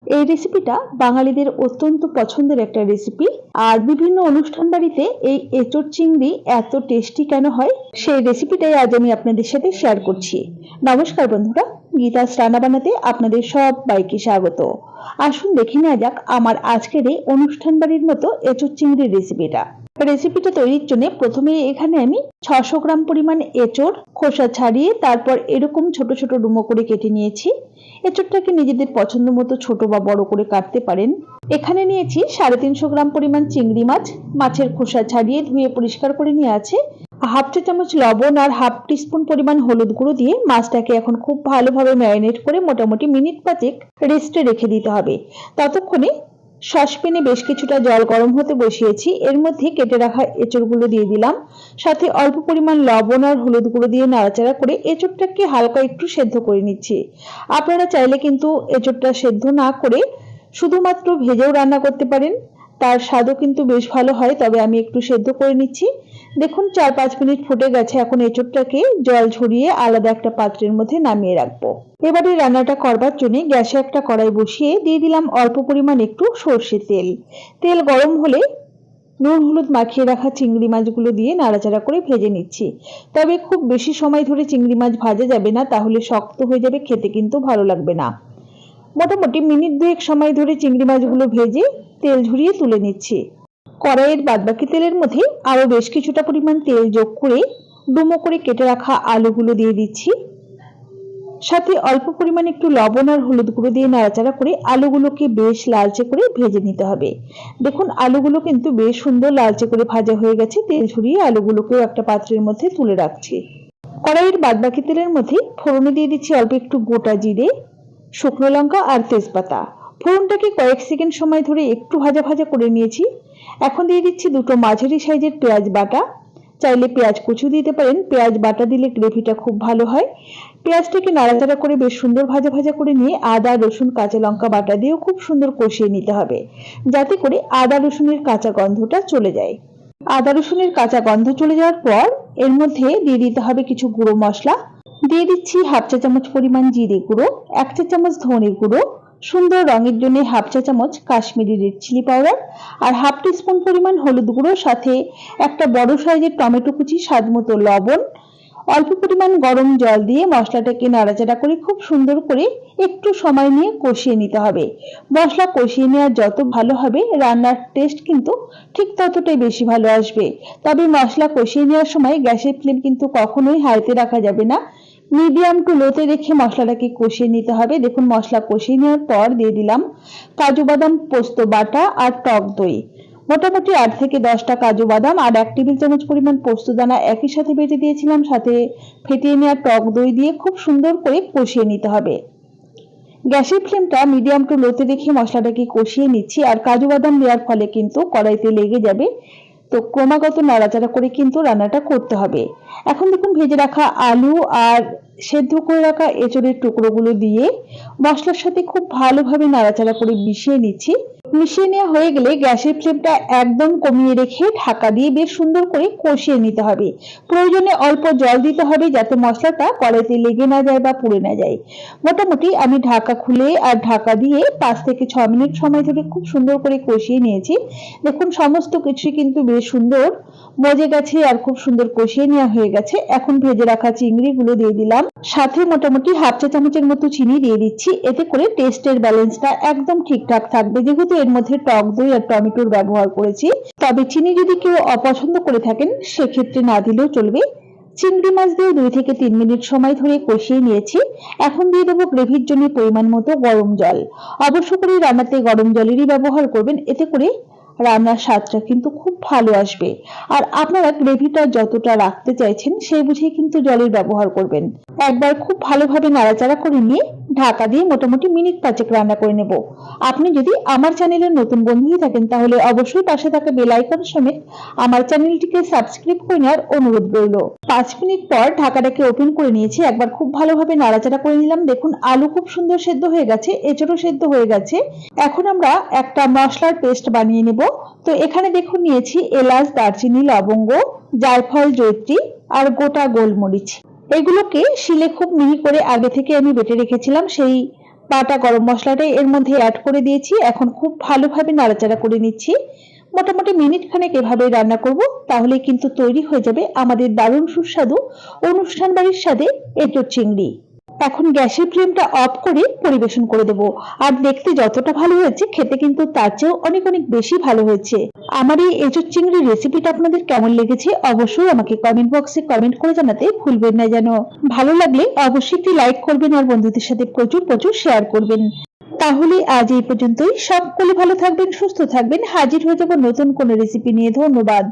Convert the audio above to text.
এই রেসিপিটা বাঙালিদের অত্যন্ত পছন্দের একটা রেসিপি। আর বিভিন্ন অনুষ্ঠান বাড়িতে এই এঁচোড় চিংড়ি এত টেস্টি কেন হয় সেই রেসিপিটাই আজ আমি আপনাদের সাথে শেয়ার করছি। নমস্কার বন্ধুরা, গীতাস রান্না বানাতে আপনাদের সবাইকে স্বাগত। আসুন দেখে নেওয়া যাক আমার আজকের এই অনুষ্ঠান বাড়ির মতো এঁচোড় চিংড়ির রেসিপিটা তৈরির জন্য প্রথমে এখানে আমি 600 গ্রাম পরিমাণ এঁচোড় খোসা ছাড়িয়ে তারপর এরকম ছোট ছোট ডুমো করে কেটে নিয়েছি। এঁচোড়টাকে নিজেদের পছন্দ মতো ছোট বা বড় করে কাটতে পারেন। এখানে নিয়েছি 350 গ্রাম পরিমাণ চিংড়ি মাছ, মাছের খোসা ছাড়িয়ে ধুয়ে পরিষ্কার করে নিয়ে আছে। হাফ চা চামচ লবণ আর হাফ টিস্পুন পরিমাণ হলুদ গুঁড়ো দিয়ে মাছটাকে এখন খুব ভালোভাবে ম্যারিনেট করে মোটামুটি মিনিট 5 রেস্টে রেখে দিতে হবে। ততক্ষণে সসপ্যানে বেশ কিছুটা জল গরম হতে বসিয়েছি। এর মধ্যে কেটে রাখা এঁচোড়গুলো দিয়ে দিলাম, সাথে অল্প পরিমাণ লবণ আর হলুদ গুঁড়ো দিয়ে নাড়াচাড়া করে এঁচোড়টাকে হালকা একটু সেদ্ধ করে নিচ্ছি। আপনারা চাইলে কিন্তু এঁচোড়টা সেদ্ধ না করে শুধুমাত্র ভেজেও রান্না করতে পারেন, তার স্বাদও কিন্তু বেশ ভালো হয়। তবে আমি একটু সেদ্ধ করে নিচ্ছি। দেখুন 4-5 মিনিট ফুটে গেছে। এখন এঁচোড়টাকে জল ঝরিয়ে আলাদা একটা পাত্রের মধ্যে নামিয়ে রাখবো। এবারে রান্নাটা করবার জন্য গ্যাসে একটা কড়াই বসিয়ে দিয়ে দিলাম অল্প পরিমাণ একটু সর্ষের তেল। তেল গরম হলে নুন হলুদ মাখিয়ে রাখা চিংড়ি মাছগুলো দিয়ে নাড়াচাড়া করে ভেজে নিচ্ছি। তবে খুব বেশি সময় ধরে চিংড়ি মাছ ভাজা যাবে না, তাহলে শক্ত হয়ে যাবে, খেতে কিন্তু ভালো লাগবে না। মোটামুটি মিনিট 2 সময় ধরে চিংড়ি মাছগুলো ভেজে তেল ঝরিয়ে তুলে নিচ্ছি। কড়াইয়ের বাদবাকি তেলের মধ্যে আরো বেশ কিছুটা পরিমাণ তেল যোগ করে ডুমো করে কেটে রাখা আলুগুলো দিয়ে দিচ্ছি। সাথে অল্প পরিমাণ একটু লবণ আর হলুদ গুঁড়ো দিয়ে নাড়াচাড়া করে আলুগুলোকে বেশ লালচে করে ভেজে নিতে হবে। দেখুন আলুগুলো কিন্তু বেশ সুন্দর লালচে করে ভাজা হয়ে গেছে। তেল ঝরিয়ে আলুগুলোকেও একটা পাত্রের মধ্যে তুলে রাখছি। কড়াইয়ের বাদবাকি তেলের মধ্যে ফোড়নে দিয়ে দিচ্ছি অল্প একটু গোটা জিরে, শুকনো লঙ্কা আর তেজপাতা। ফোড়নটাকে কয়েক সেকেন্ড সময় ধরে একটু ভাজা ভাজা করে নিয়েছি। এখন দিয়ে দিচ্ছি দুটো মাঝারি সাইজের পেঁয়াজ বাটা। চাইলে পেঁয়াজ কুচি দিতে পারেন, পেঁয়াজ বাটা দিলে গ্রেভিটা খুব ভালো হয়। পেঁয়াজটাকে নাড়াচাড়া করে বেশ সুন্দর ভাজা ভাজা করে নিয়ে আদা রসুন কাঁচা লঙ্কা বাটা দিয়েও খুব সুন্দর কষিয়ে নিতে হবে, যাতে করে আদা রসুনের কাঁচা গন্ধটা চলে যায়। আদা রসুনের কাঁচা গন্ধ চলে যাওয়ার পর এর মধ্যে দিয়ে দিতে হবে কিছু গুঁড়ো মশলা। দিয়ে দিচ্ছি হাফ চা চামচ পরিমাণ জিরে গুঁড়ো, 1 চা চামচ ধনে গুঁড়ো, সুন্দর রঙের জন্য হাফ চা চামচ কাশ্মীরি রেড চিলি পাউডার আর হাফ টিস্পুন পরিমাণ হলুদ গুঁড়ো, সাথে একটা বড় সাইজের টমেটো কুচি, স্বাদ মতো লবণ। অল্প পরিমাণ গরম জল দিয়ে মশলাটাকে নাড়াচাড়া করে খুব সুন্দর করে একটু সময় নিয়ে কষিয়ে নিতে হবে। মশলা কষিয়ে নেওয়া যত ভালো হবে রান্নার টেস্ট কিন্তু ঠিক ততটাই বেশি ভালো আসবে। তবে মশলা কষিয়ে নেওয়ার সময় গ্যাসের ফ্লেম কিন্তু কখনোই হাইতে রাখা যাবে না, মিডিয়াম টু লোতে রেখে মশলাটাকে কষিয়ে নিতে হবে। দেখুন মশলা কষিয়ে নেওয়ার পর দিয়ে দিলাম কাজু বাদাম পোস্ত বাটা আর টক দই। মোটামুটি 8 থেকে 10টা কাজু বাদাম আর 1 টেবিল চামচ পরিমাণ পোস্ত দানা একই সাথে বেটে দিয়েছিলাম, সাথে ফেটিয়ে নেওয়া টক দই দিয়ে খুব সুন্দর করে কষিয়ে নিতে হবে। গ্যাসের ফ্লেমটা মিডিয়াম টু লোতে রেখে মশলাটাকে কষিয়ে নিচ্ছি। আর কাজু বাদাম দেওয়ার ফলে কিন্তু কড়াইতে লেগে যাবে, তো ক্রমাগত নাড়াচাড়া করে কিন্তু রান্নাটা করতে হবে। এখন দেখুন ভেজে রাখা আলু আর সেদ্ধ করে রাখা এঁচোড়ের টুকরোগুলো দিয়ে মশলার সাথে খুব ভালোভাবে নাড়াচাড়া করে মিশিয়ে নিচ্ছি। মিশিয়ে নেওয়া হয়ে গেলে গ্যাসের ফ্লেমটা একদম কমিয়ে রেখে ঢাকা দিয়ে বেশ সুন্দর করে কষিয়ে নিতে হবে। প্রয়োজনে অল্প জল দিতে হবে, যাতে মশলাটা কড়াইতে লেগে না যায় বা পুড়ে না যায়। মোটামুটি আমি ঢাকা খুলে আর ঢাকা দিয়ে 5 থেকে 6 মিনিট সময় ধরে খুব সুন্দর করে কষিয়ে নিয়েছি। দেখুন সমস্ত কিছুই কিন্তু বেশ সুন্দর মজে গেছে আর খুব সুন্দর কষিয়ে নেওয়া হয়ে গেছে। এখন ভেজে রাখা চিংড়িগুলো দিয়ে দিলাম, সাথে মোটামুটি হাফ চা চামচের মতো চিনি দিয়ে দিচ্ছি। এতে করে টেস্টের ব্যালেন্সটা একদম ঠিকঠাক থাকবে, যেহেতু এর মধ্যে টক দই আর টমেটোর ব্যবহার করেছি। তবে চিনি যদি কেউ অপছন্দ করে থাকেন সেক্ষেত্রে না দিলেও চলবে। চিংড়ি মাছ দিয়ে 2 থেকে 3 মিনিট সময় ধরে কষিয়ে নিয়েছি। এখন দিয়ে দেবো গ্রেভির জন্য পরিমাণ মতো গরম জল। অবশ্য করে রান্নাতে গরম জলেরই ব্যবহার করবেন, এতে করে রান্নার স্বাদটা কিন্তু খুব ভালো আসবে। আর আপনারা গ্রেভিটা যতটা রাখতে চাইছেন সেই বুঝে কিন্তু জলের ব্যবহার করবেন। একবার খুব ভালোভাবে নাড়াচাড়া করে নিয়ে ঢাকা দিয়ে মোটামুটি মিনিট 5 রান্না করে নেব। আপনি যদি আমার চ্যানেলের নতুন বন্ধু হয়ে থাকেন তাহলে অবশ্যই পাশে থাকা বেল আইকন সমেত আমার চ্যানেলটিকে সাবস্ক্রাইব করে নেওয়ার অনুরোধ রইল। 5 মিনিট পর ঢাকাটাকে ওপেন করে নিয়েছি। একবার খুব ভালোভাবে নাড়াচাড়া করে নিলাম। দেখুন আলু খুব সুন্দর সেদ্ধ হয়ে গেছে, এঁচোড়ও সেদ্ধ হয়ে গেছে। এখন আমরা একটা মশলার পেস্ট বানিয়ে নেব। তো এখানে দেখুন নিয়েছি এলাচ, দারচিনি, লবঙ্গ, জায়ফল, জয়িত্রী আর গোটা গোলমরিচ। এগুলোকে শিলে খুব মিহি করে আগে থেকে আমি বেটে রেখেছিলাম। সেই বাটা গরম মশলাটাই এর মধ্যে অ্যাড করে দিয়েছি। এখন খুব ভালোভাবে নাড়াচাড়া করে নিচ্ছি। মোটামুটি মিনিট খানেক এভাবে রান্না করব, তাহলে কিন্তু তৈরি হয়ে যাবে আমাদের দারুণ সুস্বাদু অনুষ্ঠান বাড়ির স্বাদে এঁচোড় চিংড়ি। এখন গ্যাসের ফ্লেমটা অফ করে পরিবেশন করে দেব। আর দেখতে যতটা ভালো হয়েছে, খেতে কিন্তু তার চেয়েও অনেক অনেক বেশি ভালো হয়েছে। আমার এই এঁচোড় চিংড়ির রেসিপিটা আপনাদের কেমন লেগেছে অবশ্যই আমাকে কমেন্ট বক্সে কমেন্ট করে জানাতে ভুলবেন না যেন। ভালো লাগলে অবশ্যই একটি লাইক করবেন আর বন্ধুদের সাথে প্রচুর প্রচুর শেয়ার করবেন। তাহলে আজ এই পর্যন্তই। সকলে ভালো থাকবেন, সুস্থ থাকবেন। হাজির হয়ে যাব নতুন কোনো রেসিপি নিয়ে। ধন্যবাদ।